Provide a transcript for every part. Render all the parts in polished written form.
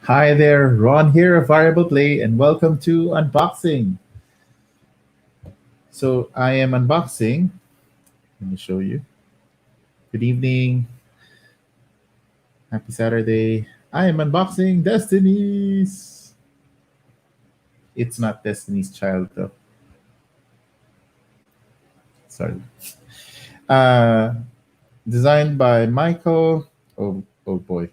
Hi there, Ron here of Variable Play, and welcome to Unboxing. So, I am unboxing. Let me show you. Good evening. Happy Saturday. I am unboxing Destinies. It's not Destiny's Child, though. Sorry. Uh, Designed by Michael. Oh boy.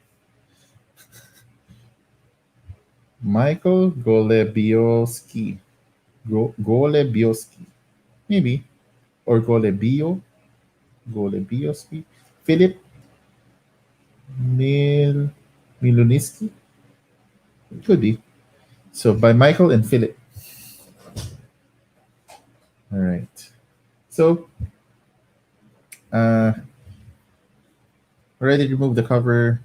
Michael Golebioski. Golebioski. Maybe. Or Golebioski. Philip Mil Miluniski? Could be. So by Michael and Philip. All right. So uh, already removed the cover.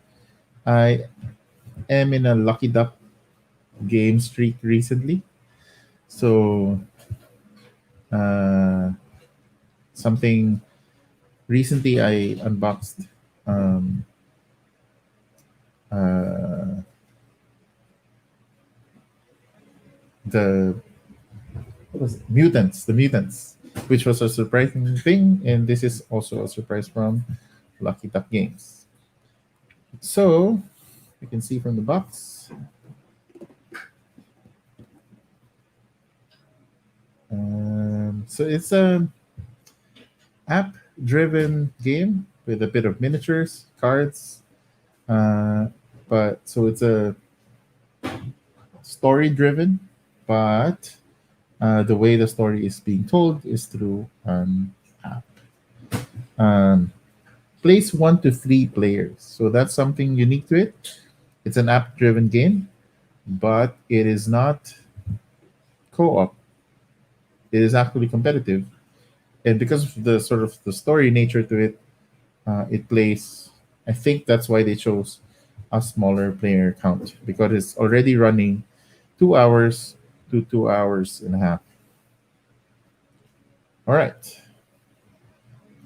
I am in a Lucky Duck game streak recently. So uh, something recently I unboxed um, uh, the what was it? Mutants, the mutants, which was a surprising thing, and this is also a surprise from Lucky Duck Games. So you can see from the box. So it's a app-driven game with a bit of miniatures, cards, uh, but so it's a story-driven, but the way the story is being told is through an app. Um, Plays 1 to 3 players, so that's something unique to it. It's an app-driven game, but it is not co-op. It is actually competitive, and because of the sort of the story nature to it, it plays. I think that's why they chose a smaller player count because it's already running 2 hours to 2 hours and a half. All right,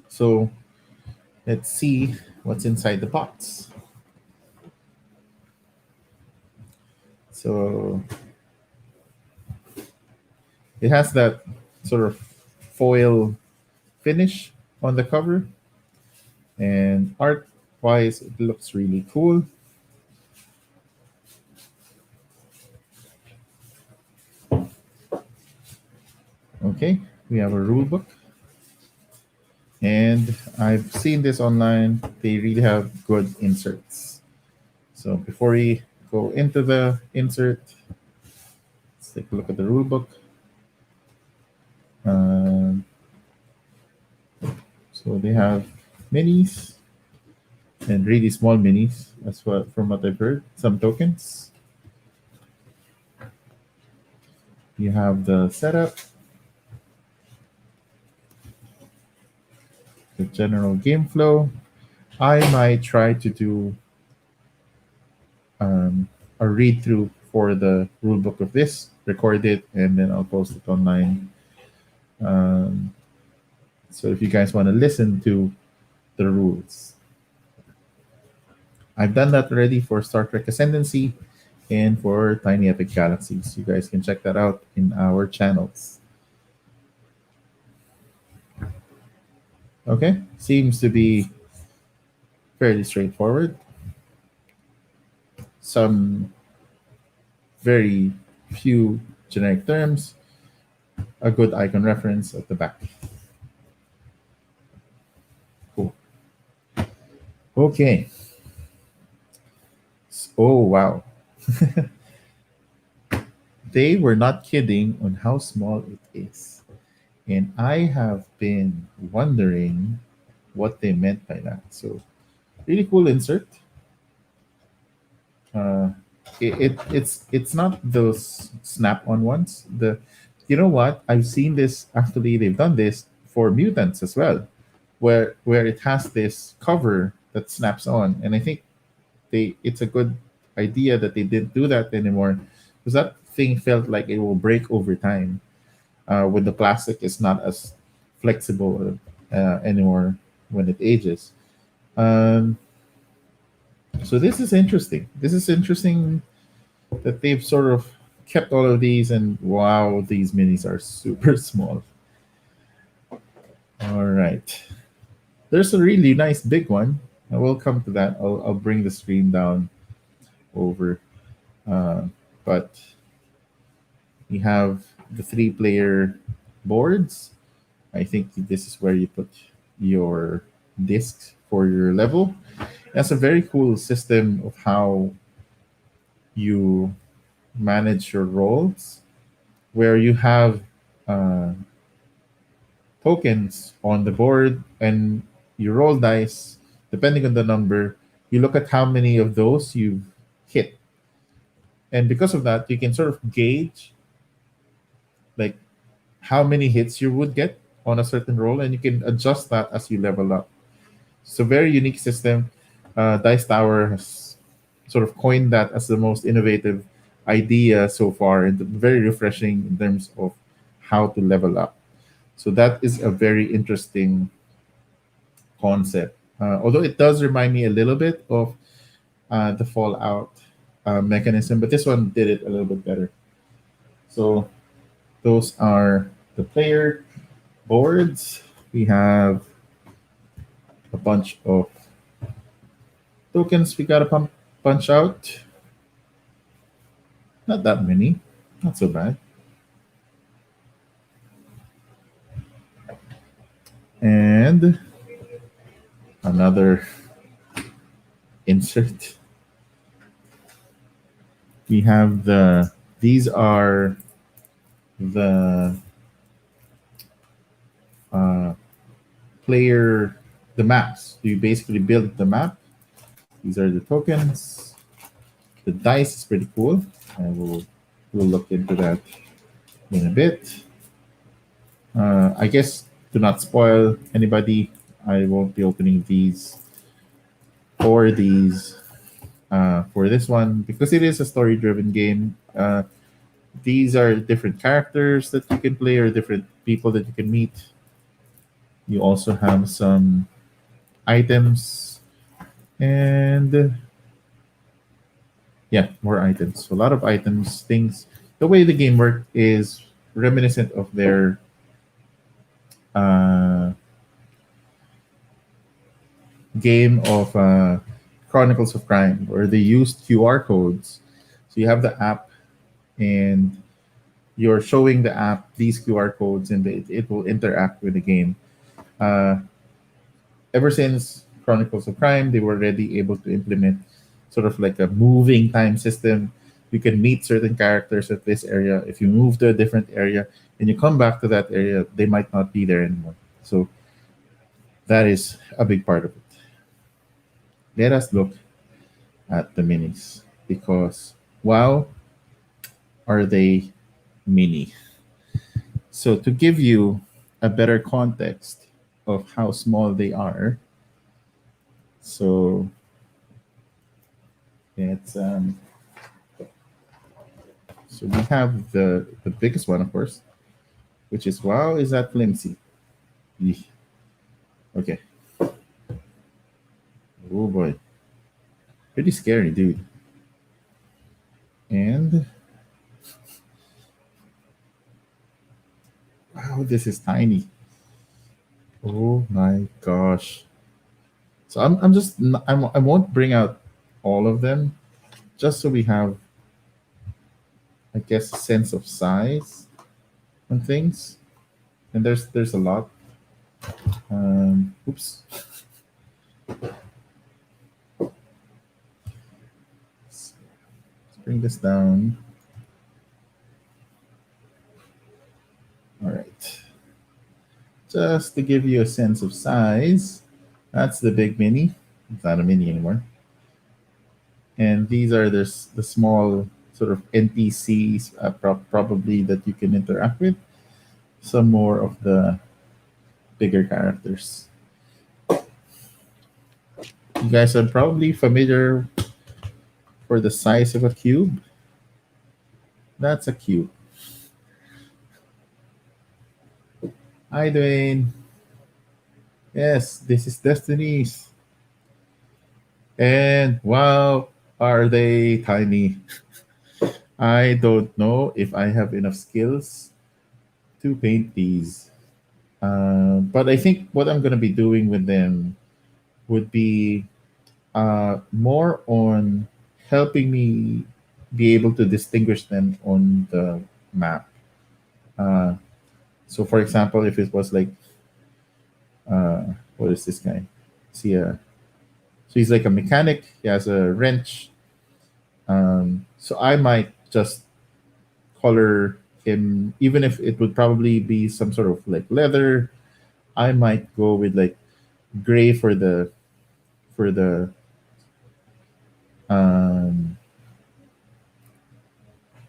so let's see what's inside the box. So it has that sort of foil finish on the cover, and art wise, it looks really cool. Okay, we have a rule book. And I've seen this online. They really have good inserts. So before we go into the insert, let's take a look at the rule book. Um, so they have minis and really small minis, as well from what I've heard. Some tokens. You have the setup, the general game flow. I might try to do a read through for the rule book of this, record it, and then I'll post it online. Um, so if you guys want to listen to the rules, I've done that already for Star Trek Ascendancy and for Tiny Epic Galaxies. You guys can check that out in our channels. Okay, seems to be fairly straightforward. Some very few generic terms, a good icon reference at the back. Cool. Okay. Oh, wow. They were not kidding on how small it is. And I have been wondering what they meant by that. So, really cool insert. Uh, it's not those snap-on ones. You know what? I've seen this actually. They've done this for mutants as well, where it has this cover that snaps on, and I think it's a good idea that they didn't do that anymore because that thing felt like it will break over time when the plastic is not as flexible anymore when it ages. Um, so this is interesting. This is interesting. that they've sort of kept all of these, and wow, these minis are super small. All right. There's a really nice big one. I will come to that. I'll bring the screen down over. Uh, but we have the three-player boards. I think this is where you put your discs for your level. That's a very cool system of how you manage your roles, where you have uh, tokens on the board and you roll dice depending on the number. You look at how many of those you've hit, and because of that, you can sort of gauge like how many hits you would get on a certain roll, and you can adjust that as you level up. It's a very unique system. Dice Tower has sort of coined that as the most innovative idea so far, and very refreshing in terms of how to level up. So that is a very interesting concept. Although it does remind me a little bit of the Fallout mechanism, but this one did it a little bit better. So those are the player boards. We have a bunch of tokens we gotta punch out. Not that many, not so bad. And another insert. We have these are the uh, player, the maps. You basically build the map. These are the tokens. The dice is pretty cool. And we'll look into that in a bit. I guess to not spoil anybody, I won't be opening these or these for this one because it is a story-driven game. These are different characters that you can play or different people that you can meet. You also have some items and yeah, more items. So a lot of items, things. The way the game worked is reminiscent of their uh, game of Chronicles of Crime, where they used QR codes. So you have the app, and you're showing the app these QR codes, and it will interact with the game. Uh, Ever since Chronicles of Crime, they were already able to implement sort of like a moving time system. You can meet certain characters at this area. If you move to a different area and you come back to that area, they might not be there anymore. So that is a big part of it. Let us look at the minis because wow, are they mini. So to give you a better context of how small they are, so it's so we have the biggest one, of course, which is wow, is that flimsy? Eeh. Okay. Oh boy, pretty scary, dude. And wow, this is tiny. Oh my gosh. So I'm just I won't bring out all of them, just so we have, I guess, a sense of size on things. And there's a lot. Oops. Let's bring this down. All right. Just to give you a sense of size, that's the big mini. It's not a mini anymore. And these are the small sort of NPCs probably that you can interact with. Some more of the bigger characters. You guys are probably familiar for the size of a cube. That's a cube. Hi, Dwayne. Yes, this is Destinies. And wow, are they tiny? I don't know if I have enough skills to paint these. But I think what I'm going to be doing with them would be more on helping me be able to distinguish them on the map. Uh, so, for example, if it was like, uh, what is this guy? See, so he's like a mechanic. He has a wrench. So I might just color him, even if it would probably be some sort of like leather. I might go with like gray for the um,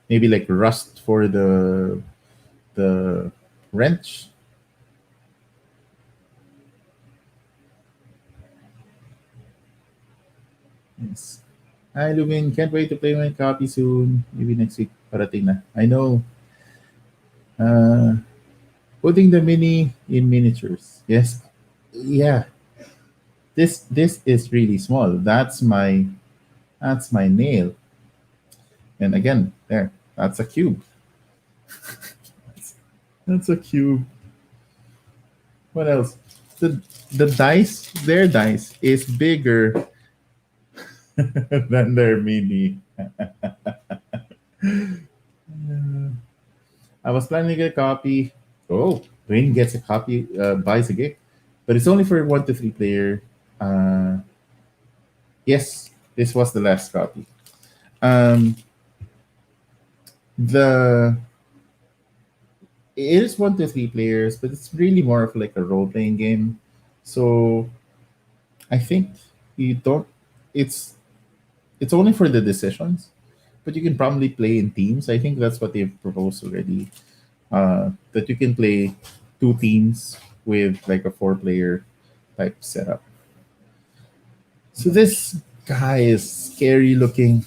maybe like rust for the wrench. Yes. Hi, Lumin. Can't wait to play my copy soon. Maybe next week. Parating na. I know. Uh, putting the mini in miniatures. Yes. Yeah. This is really small. That's my nail. And again, there. That's a cube. That's a cube. What else? The the dice, their dice is bigger than their mini. I was planning to get a copy. Oh, Wayne gets a copy, buys a gift, but it's only for 1 to 3 player. Uh, yes, this was the last copy. Um, the it is 1 to 3 players, but it's really more of like a role playing game. So I think you don't. It's it's only for the decisions, but you can probably play in teams. I think that's what they've proposed already. That you can play 2 teams with like a 4 player type setup. So this guy is scary looking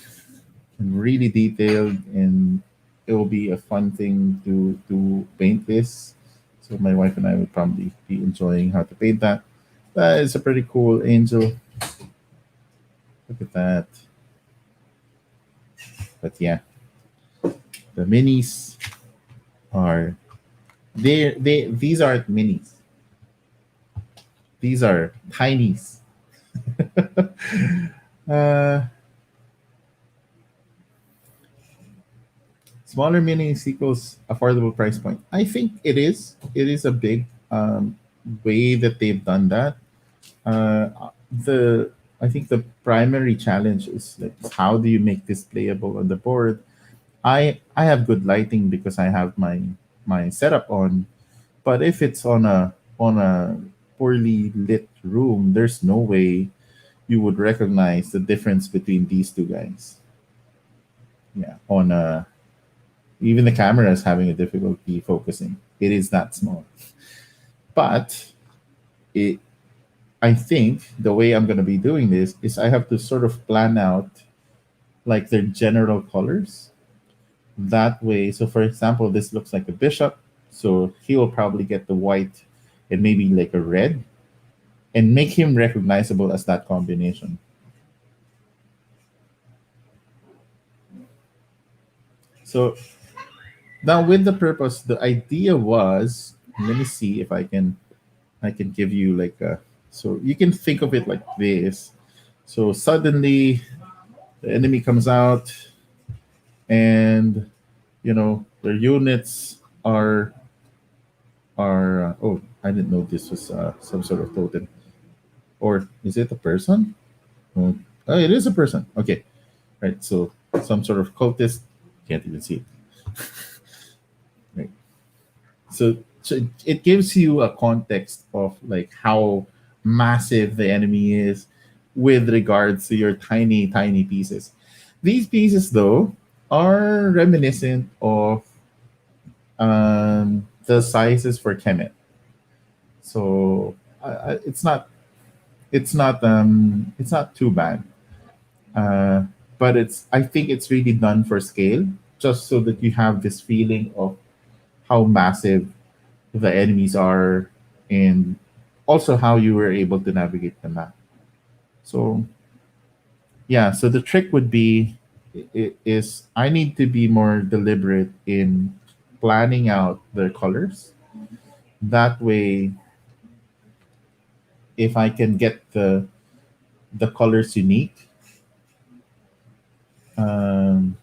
and really detailed, and it will be a fun thing to paint this. So my wife and I would probably be enjoying how to paint that. That is a pretty cool angel. Look at that. But yeah, the minis are they these aren't minis. These are tinies. uh, Smaller minis equals affordable price point. I think it is. It is a big way that they've done that. The I think the primary challenge is like how do you make this playable on the board? I have good lighting because I have my setup on, but if it's on a poorly lit room, there's no way you would recognize the difference between these two guys. Yeah, on a even the camera is having a difficulty focusing. It is that small. But it I think the way I'm gonna be doing this is I have to sort of plan out like their general colors. That way, so for example, this looks like a bishop, so he will probably get the white and maybe like a red and make him recognizable as that combination. So now with the purpose, the idea was, let me see if I can give you like a, so you can think of it like this. So suddenly the enemy comes out and their units are oh, I didn't know this was some sort of totem, or is it a person? Oh, oh, it is a person. Okay, right. So some sort of cultist, can't even see it. Right. So it gives you a context of like how massive the enemy is with regards to your tiny tiny pieces. These pieces though are reminiscent of the sizes for Kemet. So it's not too bad. uh, but I think it's really done for scale, just so that you have this feeling of how massive the enemies are, and also how you were able to navigate the map. So yeah, so the trick would be is I need to be more deliberate in planning out their colors. That way, if I can get the colors unique, um,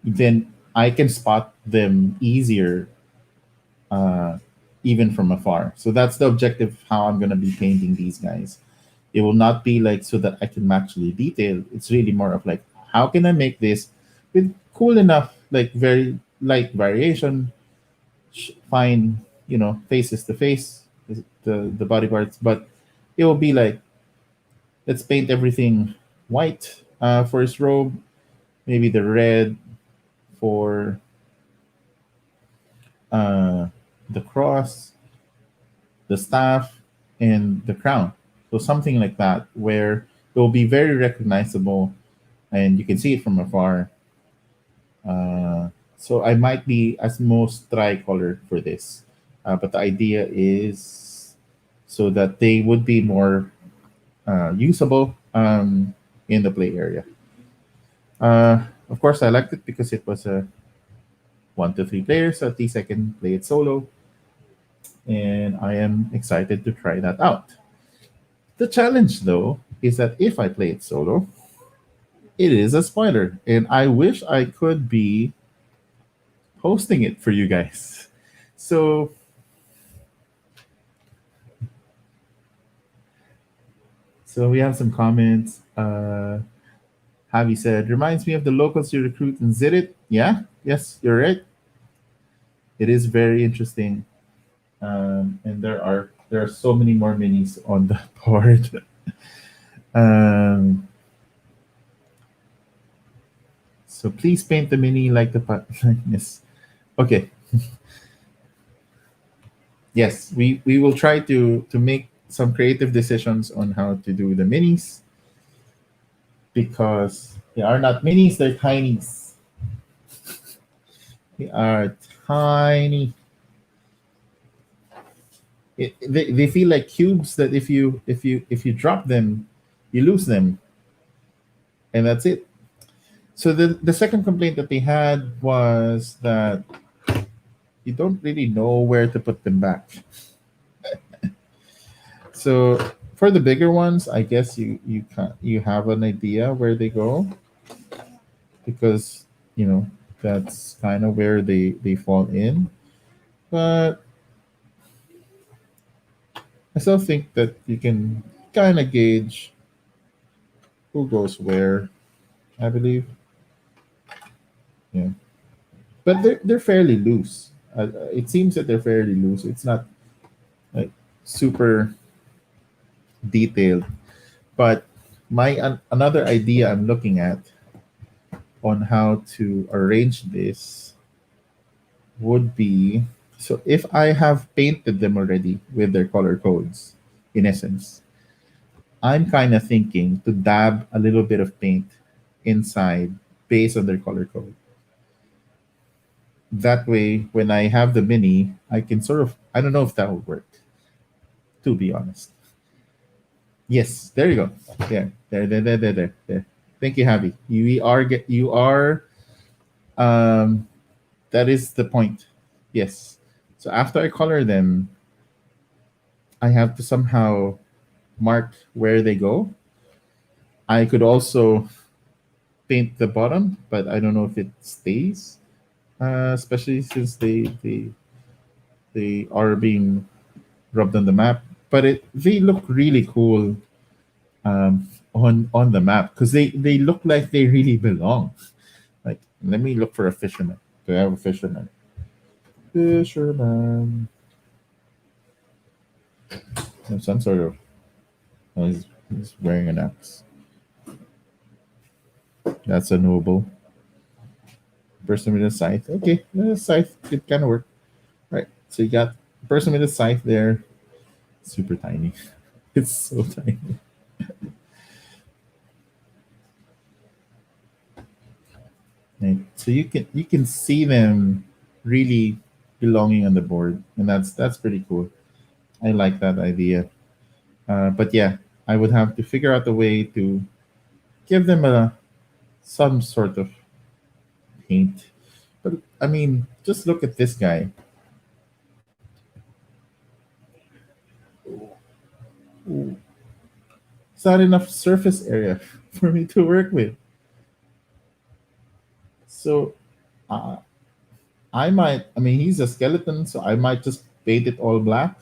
then I can spot them easier, uh, even from afar. So that's the objective. How I'm gonna be painting these guys. It will not be like so that I can match the detail. It's really more of like how can I make this with cool enough, like very light variation, fine, faces to face, the body parts, but it will be like let's paint everything white for his robe, maybe the red for uh, the cross, the staff, and the crown. So something like that, where it will be very recognizable and you can see it from afar. Uh, so I might be as most tricolor for this, but the idea is so that they would be more usable in the play area. Uh, of course, I liked it because it was a 1 to 3 players, so at least I can play it solo, and I am excited to try that out. The challenge, though, is that if I play it solo, it is a spoiler, and I wish I could be hosting it for you guys. So, so we have some comments. Javi said, reminds me of the locals you recruit in Zidit. Yeah, yes, you're right. It is very interesting. And there are so many more minis on the board. um, so please paint the mini like the yes. Okay. Yes, we will try to make some creative decisions on how to do the minis because they are not minis, they're tinies. They are tiny. They feel like cubes that if you drop them, you lose them, and that's it. So the second complaint that they had was that you don't really know where to put them back. So for the bigger ones, I guess you have an idea where they go because that's kind of where they fall in. But I still think that you can kind of gauge who goes where. I believe, yeah. But they're fairly loose. It seems that they're fairly loose. It's not like super detailed. But another idea I'm looking at on how to arrange this would be so if I have painted them already with their color codes, in essence, I'm kind of thinking to dab a little bit of paint inside based on their color code. That way, when I have the mini, I can sort of, I don't know if that would work, to be honest. Yes, there you go. Yeah, there. Thank you, Javi. You are um that is the point. Yes. So after I color them, I have to somehow mark where they go. I could also paint the bottom, but I don't know if it stays. Especially since they are being rubbed on the map. But they look really cool on the map because they look like they really belong. Like, let me look for a fisherman. Do I have a fisherman? Fisherman. Some sort of. Oh, he's wearing an axe. That's a noble. Person with a scythe. Okay, the scythe could kind of work. Right. So you got person with a scythe there. Super tiny. It's so tiny. Right. So you can see them really belonging on the board, and that's pretty cool. I like that idea. But yeah, I would have to figure out a way to give them a some sort of paint. But I mean, just look at this guy. Ooh, it's not enough surface area for me to work with. So uh, I might, I mean, he's a skeleton, so I might just paint it all black.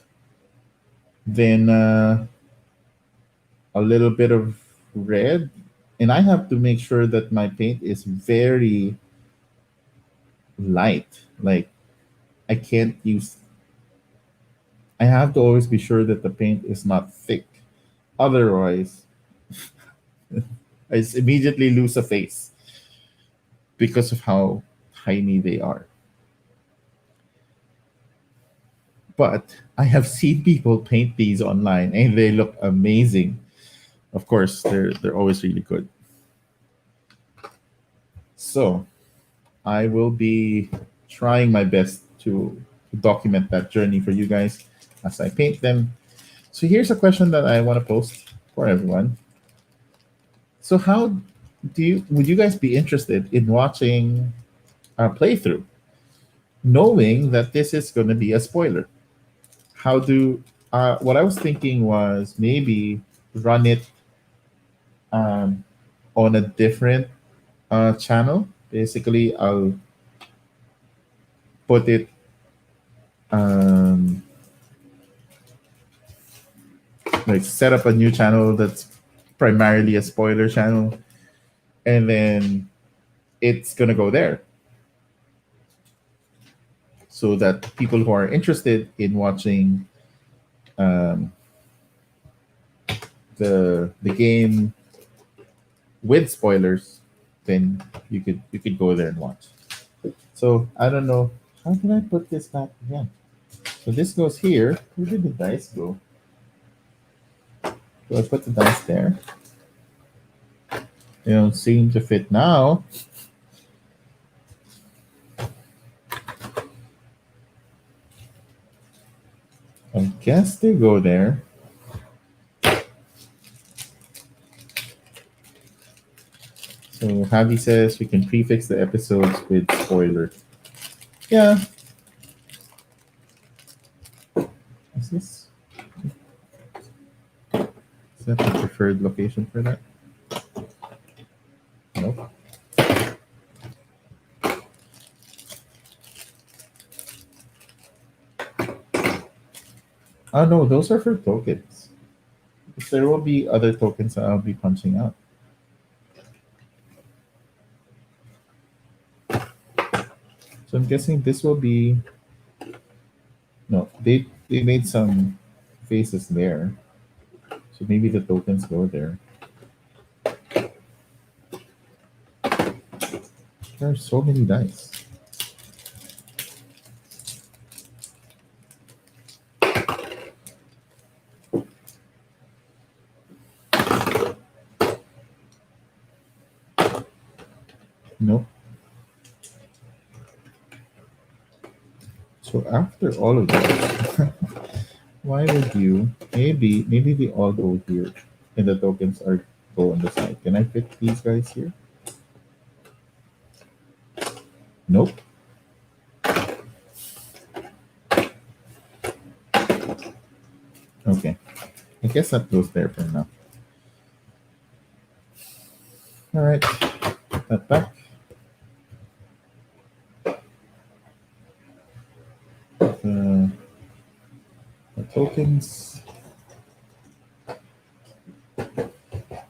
Then a little bit of red. And I have to make sure that my paint is very light. Like, I can't use, I have to always be sure that the paint is not thick. Otherwise, I immediately lose a face because of how tiny they are. But I have seen people paint these online and they look amazing. Of course, they're always really good. So I will be trying my best to document that journey for you guys as I paint them. So here's a question that I want to post for everyone. So how do you would you guys be interested in watching a playthrough, knowing that this is going to be a spoiler? How do what I was thinking was maybe run it um, on a different channel. Basically, I'll put it um, like set up a new channel that's primarily a spoiler channel, and then it's gonna go there so that people who are interested in watching um, the game with spoilers, then you could go there and watch. So I don't know how can I put this back again. So this goes here. Where did the dice go? Do I put the dice there? They don't seem to fit now. I guess they go there. So Javi says we can prefix the episodes with spoiler. Yeah. Is this? Is that the preferred location for that? Nope. Oh no, those are for tokens. There will be other tokens that I'll be punching out. So I'm guessing this will be no. They made some faces there, so maybe the tokens go there. There are so many dice. Nope. So after all of that, why would you? Maybe they all go here, and the tokens are go on the side. Can I fit these guys here? Nope. Okay. I guess that goes there for now. All right. Put that back. The tokens.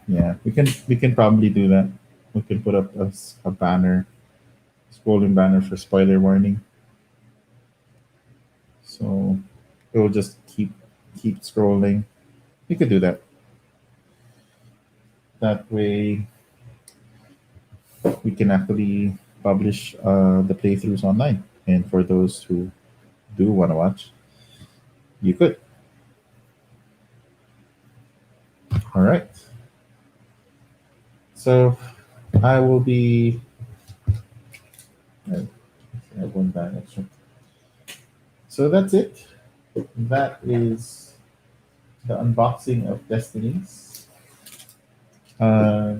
Yeah, we can probably do that. We can put up a banner, scrolling banner for spoiler warning. So it will just keep scrolling. We could do that. That way we can actually publish the playthroughs online. And for those who do want to watch, you could. All right. So I will be. I have one bag extra. So that's it. That is the unboxing of Destinies. Uh,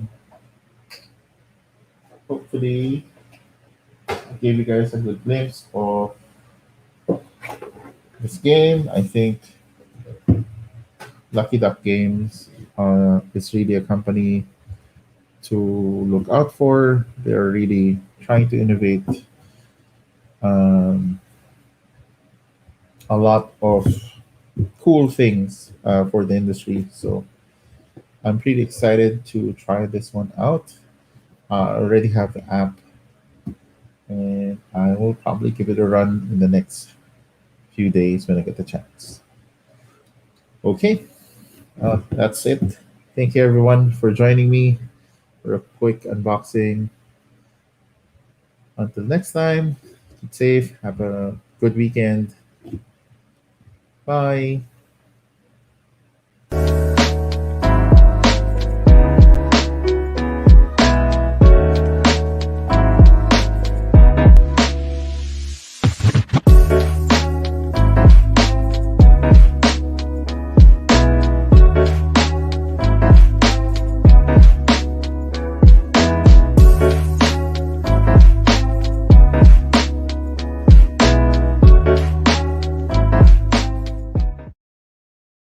hopefully, gave you guys a good glimpse of this game. I think Lucky Duck Games is really a company to look out for. They're really trying to innovate um, a lot of cool things for the industry. So I'm pretty excited to try this one out. I already have the app, and I will probably give it a run in the next few days when I get the chance. Okay, that's it. Thank you everyone for joining me for a quick unboxing. Until next time, keep safe, have a good weekend. Bye.